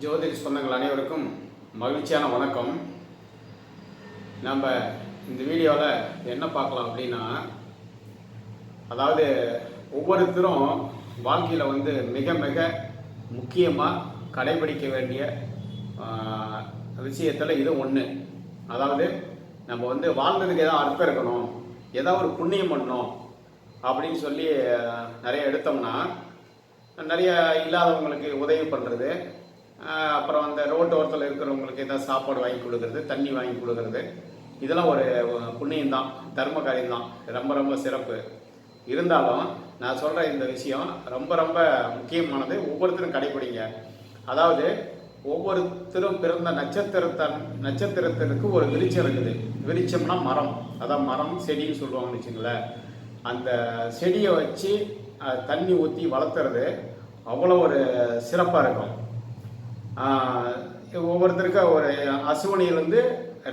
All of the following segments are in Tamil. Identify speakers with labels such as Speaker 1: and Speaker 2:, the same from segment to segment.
Speaker 1: ஜோதிட சொந்தங்கள் அனைவருக்கும் மகிழ்ச்சியான வணக்கம். நம்ம இந்த வீடியோவில் என்ன பார்க்கலாம் அப்படின்னா, அதாவது ஒவ்வொருத்தரும் வாழ்க்கையில் மிக மிக முக்கியமாக கடைபிடிக்க வேண்டிய விஷயத்தில் இது ஒன்று. அதாவது நம்ம வாழ்ந்ததுக்கு ஏதாவது அர்த்தம் இருக்கணும், ஏதாவது ஒரு புண்ணியம் பண்ணணும் அப்படின்னு சொல்லி நிறைய எடுத்தோம்னா, நிறைய இல்லாதவங்களுக்கு உதவி பண்ணுறது, அப்புறம் அந்த ரோட்டு ஓரத்தில் இருக்கிறவங்களுக்கு ஏதாவது சாப்பாடு வாங்கி கொடுக்கறது, தண்ணி வாங்கி கொடுக்கறது, இதெல்லாம் ஒரு புண்ணியம்தான், தர்ம காரியம்தான், ரொம்ப ரொம்ப சிறப்பு. இருந்தாலும் நான் சொல்கிற இந்த விஷயம் ரொம்ப ரொம்ப முக்கியமானது. ஒவ்வொருத்தரும் கடைபிடிங்க. அதாவது ஒவ்வொருத்தரும் பிறந்த நட்சத்திரத்திற்கு ஒரு விருட்சம் இருக்குது. விருட்சம்னா மரம், அதான் மரம் செடின்னு சொல்லுவாங்கன்னு வச்சுங்களேன். அந்த செடியை வச்சு தண்ணி ஊற்றி வளர்த்துறது அவ்வளோ ஒரு சிறப்பாக இருக்கும். ஒவ்வொருத்தருக்கு ஒரு அசுவனியிலேருந்து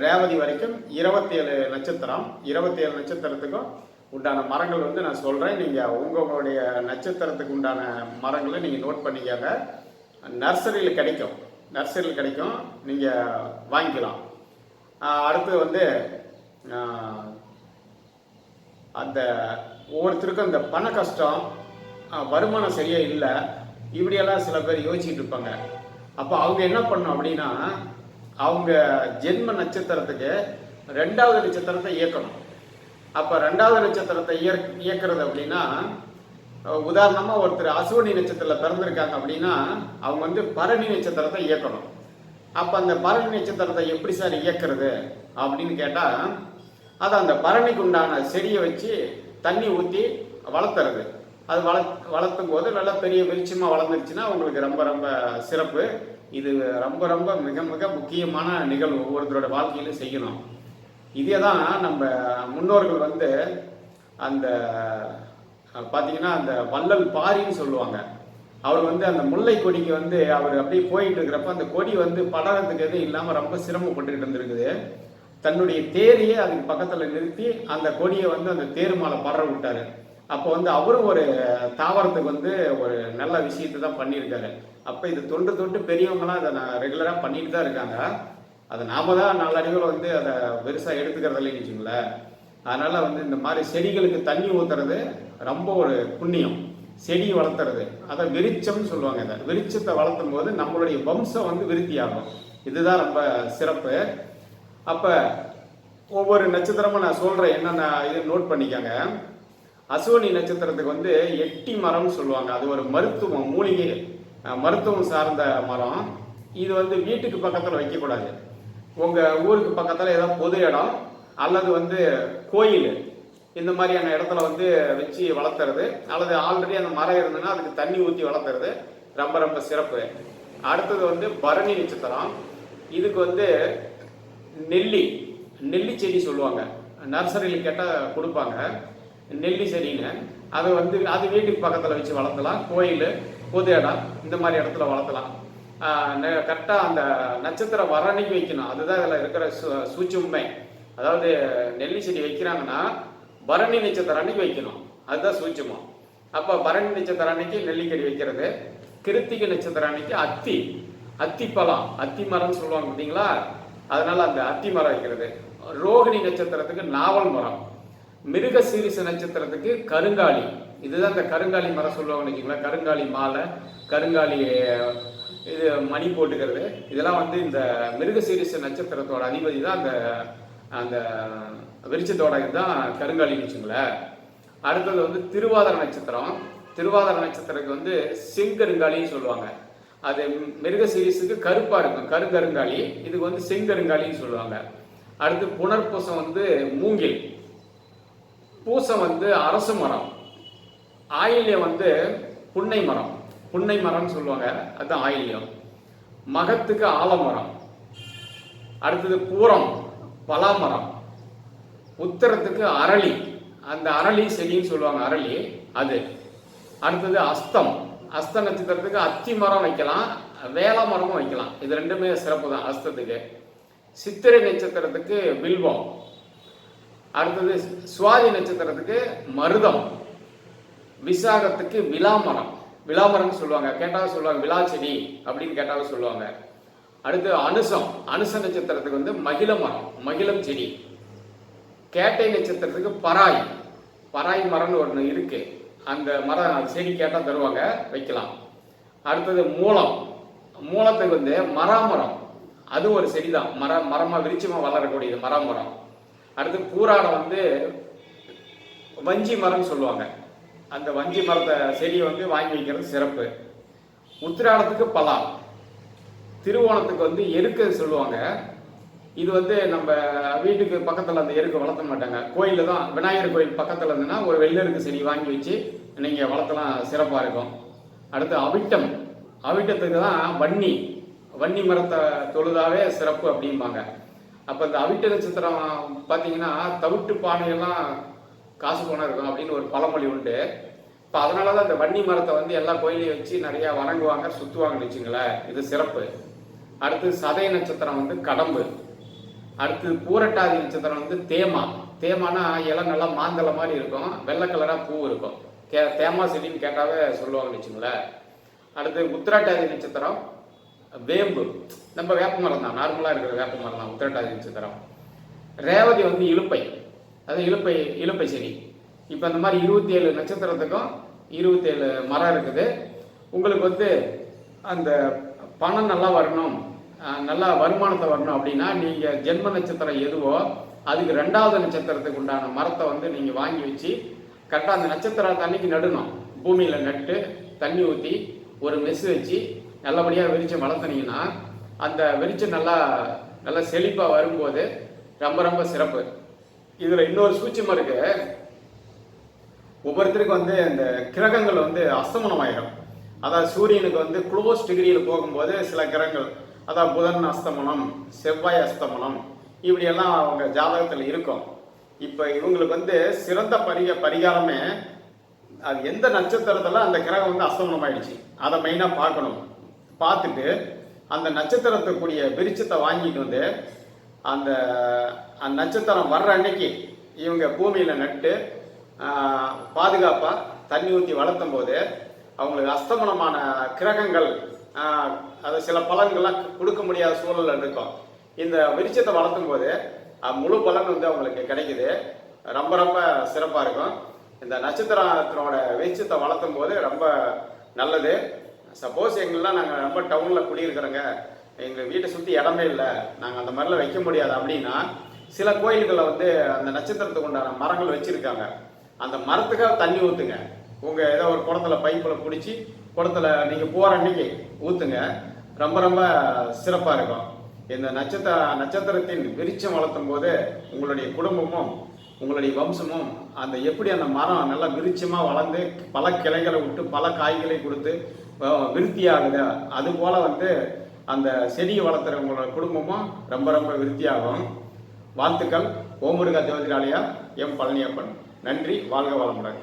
Speaker 1: ரேவதி வரைக்கும் 27 நட்சத்திரம், 27 நட்சத்திரத்துக்கும் உண்டான மரங்கள் நான் சொல்கிறேன். நீங்கள் உங்களுடைய நட்சத்திரத்துக்கு உண்டான மரங்களை நீங்கள் நோட் பண்ணிக்கங்க. நர்சரியில் கிடைக்கும், நீங்கள் வாங்கிக்கலாம். அடுத்து அந்த ஒவ்வொருத்தருக்கும் இந்த பண கஷ்டம், வருமானம் சரியாக இல்லை, இப்படியெல்லாம் சில பேர் யோசிச்சுட்டு இருப்பாங்க. அப்போ அவங்க என்ன பண்ணணும் அப்படின்னா, அவங்க ஜென்ம நட்சத்திரத்துக்கு 2வது நட்சத்திரத்தை இயக்கணும். அப்போ 2வது நட்சத்திரத்தை இயக்கிறது அப்படின்னா, உதாரணமாக ஒருத்தர் அசுவனி நட்சத்திரத்தில் பிறந்திருக்காங்க அப்படின்னா, அவங்க பரணி நட்சத்திரத்தை இயக்கணும். அப்போ அந்த பரணி நட்சத்திரத்தை எப்படி சார் இயக்கிறது அப்படின்னு கேட்டால், அதை அந்த பரணிக்கு உண்டான செடியை வச்சு தண்ணி ஊற்றி வளர்த்துறது. அது வளர்த்தும் போது நல்லா பெரிய வெளிச்சமாக வளர்ந்துருச்சுன்னா உங்களுக்கு ரொம்ப ரொம்ப சிறப்பு. இது ரொம்ப ரொம்ப மிக மிக முக்கியமான நிகழ்வு, ஒவ்வொருத்தரோட வாழ்க்கையிலும் செய்யணும். இதே தான் நம்ம முன்னோர்கள் அந்த பார்த்தீங்கன்னா அந்த வள்ளல் பாரின்னு சொல்லுவாங்க. அவர் அந்த முல்லை கொடிக்கு அவர் அப்படியே போயிட்டு இருக்கிறப்ப அந்த கொடி படறதுக்கு எதுவும் இல்லாமல் ரொம்ப சிரமப்பட்டுக்கிட்டு இருந்திருக்குது. தன்னுடைய தேரையே அதுக்கு பக்கத்தில் நிறுத்தி அந்த கொடியை அந்த தேர் மேலே படற விட்டாரு. அப்போ அவரும் ஒரு தாவரத்துக்கு ஒரு நல்ல விஷயத்தை தான் பண்ணியிருக்காரு. அப்போ இது தொன்று பெரியவங்களாம் அதை ரெகுலராக பண்ணிட்டு தான் இருக்காங்க. அதை நாம தான் நாளடைவில் அதை பெருசாக எடுத்துக்கிறது இல்லைன்னு வச்சுங்களேன். அதனால் இந்த மாதிரி செடிகளுக்கு தண்ணி ஊற்றுறது ரொம்ப ஒரு புண்ணியம். செடி வளர்த்துறது, அதை விருட்சம்னு சொல்லுவாங்க. இதை விருட்சத்தை வளர்த்தும் போது நம்மளுடைய வம்சம் விருத்தி ஆகும். இதுதான் ரொம்ப சிறப்பு. அப்போ ஒவ்வொரு நட்சத்திரமும் நான் சொல்கிறேன், என்னென்ன இது நோட் பண்ணிக்கோங்க. அசுவனி நட்சத்திரத்துக்கு எட்டி மரம்னு சொல்லுவாங்க. அது ஒரு மருத்துவம், மூலிகை மருத்துவம் சார்ந்த மரம். இது வீட்டுக்கு பக்கத்தில் வைக்கக்கூடாது. உங்கள் ஊருக்கு பக்கத்தில் ஏதாவது பொது இடம் அல்லது கோயில், இந்த மாதிரியான இடத்துல வச்சு வளர்த்துறது, அல்லது ஆல்ரெடி அந்த மரம் இருந்ததுன்னா அதுக்கு தண்ணி ஊற்றி வளர்த்துறது ரொம்ப ரொம்ப சிறப்பு. அடுத்தது பரணி நட்சத்திரம். இதுக்கு நெல்லி செடி சொல்லுவாங்க. நர்சரியில் கேட்டால் கொடுப்பாங்க நெல்லி செடின்னு. அதை அது வீட்டுக்கு பக்கத்தில் வச்சு வளர்த்தலாம். கோயில், பொது இடம், இந்த மாதிரி இடத்துல வளர்த்தலாம். கரெக்டாக அந்த நட்சத்திரம் வர அன்னைக்கு வைக்கணும். அதுதான் இதில் இருக்கிற சூட்சுமை. அதாவது நெல்லி செடி வைக்கிறாங்கன்னா பரணி நட்சத்திரம் அன்னைக்கு வைக்கணும், அதுதான் சூட்சமம். அப்போ பரணி நட்சத்திரம் அன்னைக்கு நெல்லிக்கடி வைக்கிறது. கிருத்திகை நட்சத்திரம் அன்னைக்கு அத்திப்பழம், அத்தி மரம்னு சொல்லுவாங்க பார்த்தீங்களா, அதனால அந்த அத்தி மரம் வைக்கிறது. ரோகிணி நட்சத்திரத்துக்கு நாவல் மரம். மிருக சீரிச நட்சத்திரத்துக்கு கருங்காலி, இதுதான் இந்த கருங்காலி மரம் சொல்லுவாங்கன்னு வச்சுங்களேன். கருங்காலி மாலை, கருங்காலி இது மணி போட்டுக்கிறது, இதெல்லாம் இந்த மிருக சீரிச நட்சத்திரத்தோட அதிபதி தான் அந்த அந்த விருட்சத்தோட இதுதான் கருங்காலின்னு வச்சுங்களேன். அடுத்தது திருவாதிரை நட்சத்திரம். திருவாதிரை நட்சத்திரத்துக்கு செங்கருங்காலின்னு சொல்லுவாங்க. அது மிருக சீரிஸுக்கு கருப்பாக இருக்கும், கருங்கருங்காலி. இதுக்கு செங்கருங்காலின்னு சொல்லுவாங்க. அடுத்து புனர்பூசம் மூங்கில். பூசம் அரச மரம். ஆயில்யம் புன்னை மரம், புன்னை மரம்னு சொல்லுவாங்க, அதுதான் ஆயில்யம். மகத்துக்கு ஆலமரம். அடுத்தது பூரம், பலாமரம். உத்தரத்துக்கு அரளி, அந்த அரளி செடின்னு சொல்லுவாங்க, அரளி அது. அடுத்தது அஸ்த நட்சத்திரத்துக்கு அத்தி மரம் வைக்கலாம், வேள மரமும் வைக்கலாம். இது ரெண்டுமே சிறப்பு தான் அஸ்தத்துக்கு. சித்திரை நட்சத்திரத்துக்கு வில்வம். அடுத்தது சுவாதி நட்சத்திரத்துக்கு மருதம். விசாகத்துக்கு விலாமரம். விளாமரம் சொல்லுவாங்க, கேட்டாலும் சொல்லுவாங்க விழா செடி அப்படின்னு கேட்டாலும் சொல்லுவாங்க. அடுத்து அனுசம், அனுச நட்சத்திரத்துக்கு வந்து மகிழ மரம், மகிழம் செடி. கேட்டை நட்சத்திரத்துக்கு பராய், பராய் மரம்னு ஒன்று இருக்கு, அந்த மரம் செடி கேட்டால் தருவாங்க, வைக்கலாம். அடுத்தது மூலம், மூலத்துக்கு வந்து மராமரம், அது ஒரு செடி தான், மரமாக விரிச்சமாக வளரக்கூடியது மராமரம். அடுத்து பூராடம் வந்து வஞ்சி மரம்னு சொல்லுவாங்க, அந்த வஞ்சி மரத்தை செடியை வந்து வாங்கி வைக்கிறது சிறப்பு. உத்திராடத்துக்கு பலா, திருவோணத்துக்கு வந்து எருக்கு சொல்லுவாங்க. இது வந்து நம்ம வீட்டுக்கு பக்கத்தில் அந்த எருக்கு வளர்த்த மாட்டாங்க, கோயிலில் தான், விநாயகர் கோயில் பக்கத்தில் இருந்துன்னா ஒரு வெள்ளருக்கு செடி வாங்கி வச்சு நீங்கள் வளர்த்தலாம், சிறப்பாக இருக்கும். அடுத்து அவிட்டம், அவிட்டத்துக்கு தான் வன்னி, வன்னி மரத்தை தொழுதாவே சிறப்பு அப்படிம்பாங்க. அப்போ இந்த அவிட்ட நட்சத்திரம் பார்த்தீங்கன்னா தவிட்டு பானையெல்லாம் காசு போனால் இருக்கும் அப்படின்னு ஒரு பழமொழி உண்டு. இப்போ அதனால தான் இந்த வன்னி மரத்தை வந்து எல்லா கோயிலையும் வச்சு நிறையா வணங்குவாங்க, சுற்றுவாங்கன்னு வச்சுங்களேன், இது சிறப்பு. அடுத்து சதய நட்சத்திரம் வந்து கடம்பு. அடுத்து பூரட்டாதி நட்சத்திரம் வந்து தேமா, தேமானா இலை நல்லா மாந்தளை மாதிரி இருக்கும், வெள்ளை கலராக பூ இருக்கும், தேமா செடின்னு கேட்டாவே சொல்லுவாங்கன்னு வச்சுங்களேன். அடுத்து உத்திராட்டாதி நட்சத்திரம் வேம்பு, நம்ம வேப்ப மரம் தான், நார்மலாக இருக்கிற வேப்ப மரம் தான் உத்திராட்டாதி நட்சத்திரம். ரேவதி வந்து இலுப்பை, அது இலுப்பை செடி. இப்போ அந்த மாதிரி 27 நட்சத்திரத்துக்கும் 27 மரம் இருக்குது. உங்களுக்கு வந்து அந்த பணம் நல்லா வரணும், நல்லா வருமானத்தை வரணும் அப்படின்னா நீங்கள் ஜென்ம நட்சத்திரம் எதுவோ அதுக்கு 2வது நட்சத்திரத்துக்கு உண்டான மரத்தை வந்து நீங்கள் வாங்கி வச்சு கரெக்டாக அந்த நட்சத்திரத்தை அன்னைக்கு நடணும். பூமியில் நட்டு தண்ணி ஊற்றி ஒரு மெஸ் வச்சு நல்லபடியாக வெளிச்சம் வளர்த்துனீங்கன்னா அந்த வெளிச்சம் நல்லா செழிப்பாக வரும்போது ரொம்ப ரொம்ப சிறப்பு. இதில் இன்னொரு சூட்சமாக இருக்கு, ஒவ்வொருத்தருக்கும் வந்து இந்த கிரகங்கள் வந்து அஸ்தமனம் ஆயிடும். அதாவது சூரியனுக்கு வந்து க்ளோஸ் டிகிரியில் போகும்போது சில கிரகங்கள், அதாவது புதன் அஸ்தமனம், செவ்வாய் அஸ்தமனம், இப்படியெல்லாம் அவங்க ஜாதகத்தில் இருக்கும். இப்போ இவங்களுக்கு வந்து சிறந்த பரிகாரமே அது எந்த நட்சத்திரத்தில் அந்த கிரகம் வந்து அஸ்தமனம் ஆயிடுச்சு அதை மெயினாக பார்க்கணும். பார்த்துட்டு அந்த நட்சத்திரத்துக்குரிய விருட்சத்தை வாங்கிட்டு வந்து அந்த நட்சத்திரம் வர்ற அன்னைக்கு இவங்க பூமியில் நட்டு பாதுகாப்பாக தண்ணி ஊற்றி வளர்த்தும் போது அவங்களுக்கு அஸ்தமனமான கிரகங்கள் அது சில பலன்கள்லாம் கொடுக்க முடியாத சூழலில் இருக்கும். இந்த விருட்சத்தை வளர்த்தும் போது முழு பலன் வந்து அவங்களுக்கு கிடைக்குது, ரொம்ப ரொம்ப சிறப்பாக இருக்கும். இந்த நட்சத்திரத்தினோட விருட்சத்தை வளர்த்தும் போது ரொம்ப நல்லது. சப்போஸ் எங்கெல்லாம் நாங்கள் ரொம்ப டவுனில் குடியிருக்கிறோங்க, எங்கள் வீட்டை சுற்றி இடமே இல்லை, நாங்கள் அந்த மாதிரிலாம் வைக்க முடியாது அப்படின்னா சில கோயில்களில் வந்து அந்த நட்சத்திரத்துக்கு உண்டான மரங்கள் வச்சுருக்காங்க. அந்த மரத்துக்காக தண்ணி ஊற்றுங்க, உங்கள் ஏதோ ஒரு குடத்துல பைப்பில் பிடிச்சி குடத்துல நீங்கள் போகிற அன்னைக்கு ஊற்றுங்க, ரொம்ப ரொம்ப சிறப்பாக இருக்கும். இந்த நட்சத்திரத்தின் விருட்சம் வளர்த்தும் போது உங்களுடைய குடும்பமும் உங்களுடைய வம்சமும் அந்த எப்படி அந்த மரம் நல்லா விருட்சமாக வளர்ந்து பல கிளைகளை விட்டு பல காய்களை கொடுத்து விருத்தியாகுது, அதுபோல் வந்து அந்த செடியை வளர்த்துற உங்களோட குடும்பமும் ரொம்ப ரொம்ப விருத்தியாகும். வாழ்த்துக்கள். ஓமுருகா ஜோதிடாலயா எம் பழனியப்பன். நன்றி. வாழ்க வளமுடன்.